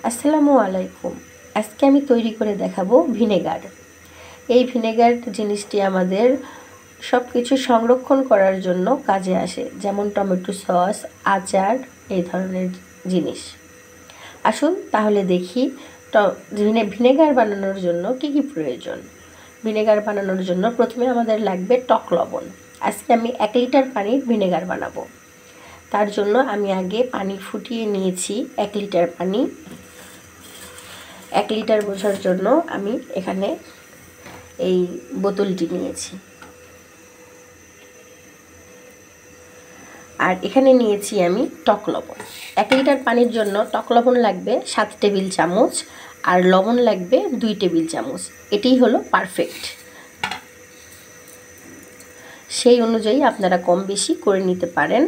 আসসালামু আলাইকুম। আজকে আমি তৈরি করে দেখাবো ভিনেগার। এই ভিনেগার জিনিসটি আমাদের সব কিছু সংরক্ষণ করার জন্য কাজে আসে, যেমন টমেটো সস, আচার, এই ধরনের জিনিস। আসুন তাহলে দেখি ভিনেগার বানানোর জন্য কি কি প্রয়োজন। ভিনেগার বানানোর জন্য প্রথমে আমাদের লাগবে টক লবণ। আজকে আমি 1 লিটার পানির ভিনেগার বানাবো। তার জন্য আমি আগে পানি ফুটিয়ে নিয়েছি 1 লিটার পানি। 1 লিটার বোঝার জন্য আমি এখানে এই বোতলটি নিয়েছি, আর এখানে নিয়েছি আমি টক লবণ। 1 লিটার পানির জন্য টক লবণ লাগবে 7 টেবিল চামচ, আর লবণ লাগবে 2 টেবিল চামচ। এটাই হলো পারফেক্ট। সেই অনুযায়ী আপনারা কম বেশি করে নিতে পারেন।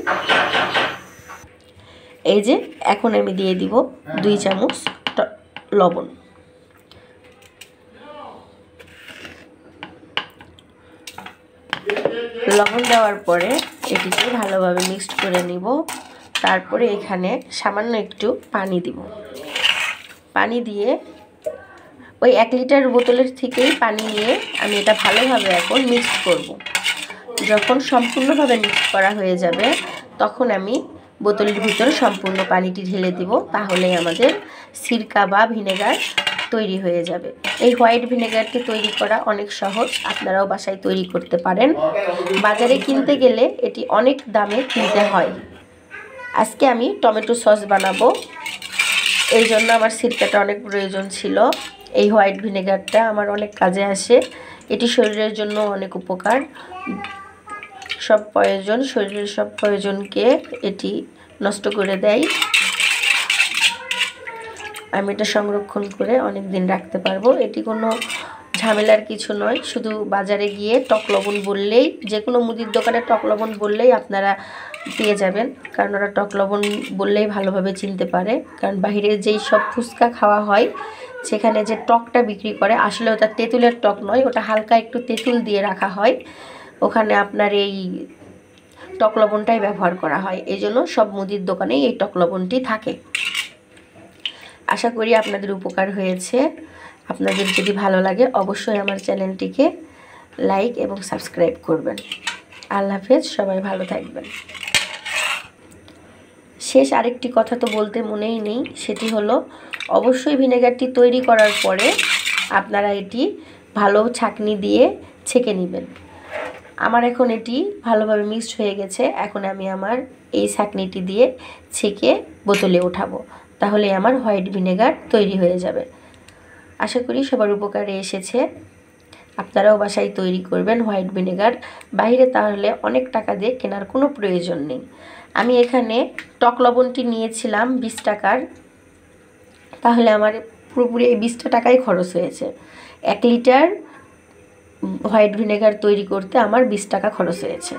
এই যে এখন আমি দিয়ে দিব 2 চামচ লবণ। লবণ দেওয়ার পরে এটিকে ভালোভাবে মিক্সড করে নিব। তারপরে এখানে সামান্য একটু পানি দিব। পানি দিয়ে ওই 1 লিটার বোতলের থেকেই পানি নিয়ে আমি এটা ভালোভাবে এখন মিক্সড করব। যখন সম্পূর্ণভাবে মিক্স করা হয়ে যাবে তখন আমি বোতলের ভিতরে সম্পূর্ণ পানিটি ঢেলে দিব। তাহলে আমাদের সিরকা বা ভিনেগার তৈরি হয়ে যাবে। এই হোয়াইট ভিনেগারটি তৈরি করা অনেক সহজ, আপনারাও বাসায় তৈরি করতে পারেন। বাজারে কিনতে গেলে এটি অনেক দামে কিনতে হয়। আজকে আমি টমেটো সস বানাবো, এই জন্য আমার সিরকাটা অনেক প্রয়োজন ছিল। এই হোয়াইট ভিনেগারটা আমার অনেক কাজে আসে। এটি শরীরের জন্য অনেক উপকার। শরীরের সব প্রয়োজনকে এটি নষ্ট করে দেয়। আমি এটা সংরক্ষণ করে অনেক দিন রাখতে পারবো। এটি কোনো ঝামেলার কিছু নয়। শুধু বাজারে গিয়ে টক লবণ বললেই, যে কোনো মুদির দোকানে টক লবণ বললেই আপনারা পেয়ে যাবেন, কারণ ওরা টক লবণ বললেই ভালোভাবে চিনতে পারে। কারণ বাইরে যেই সব ফুচকা খাওয়া হয় সেখানে যে টকটা বিক্রি করে, আসলে ওটা তেঁতুলের টক নয়, ওটা হালকা একটু তেঁতুল দিয়ে রাখা হয়। ওখানে আপনার এই টক লবণটাই ব্যবহার করা হয়। এই জন্য সব মুদির দোকানেই এই টক লবণটি থাকে। আশা করি আপনাদের উপকার হয়েছে। আপনাদের যদি ভালো লাগে অবশ্যই আমার চ্যানেলটিকে লাইক এবং সাবস্ক্রাইব করবেন। আল্লাহ হাফেজ, সবাই ভালো থাকবেন। শেষ আরেকটি কথা তো বলতে মনেই নেই, সেটি হলো অবশ্যই ভিনেগারটি তৈরি করার পরে আপনারা এটি ভালো ছাঁকনি দিয়ে ছেঁকে নেবেন। আমার এখন এটি ভালোভাবে মিক্সড হয়ে গেছে। এখন আমি আমার এই ছাঁকনিটি দিয়ে ছেঁকে বোতলে ওঠাবো। তাহলে আমার হোয়াইট ভিনেগার তৈরি হয়ে যাবে। আশা করি সবার উপকারে এসেছে। আপনারাও বাসায় তৈরি করবেন হোয়াইট ভিনেগার। বাইরে তাহলে অনেক টাকা দিয়ে কেনার কোনো প্রয়োজন নেই। আমি এখানে টক লবণটি নিয়েছিলাম 20 টাকার, তাহলে আমার পুরোপুরি এই 20 টাকাই খরচ হয়েছে। 1 লিটার হোয়াইট ভিনেগার তৈরি করতে আমার 20 টাকা খরচ হয়েছে।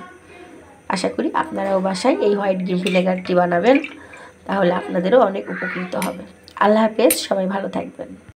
আশা করি আপনারাও বাসায় এই হোয়াইট ভিনেগারটি বানাবেন, তাহলে আপনাদেরও অনেক উপকৃত হবে। আল্লাহ হাফেজ, সবাই ভালো থাকবেন।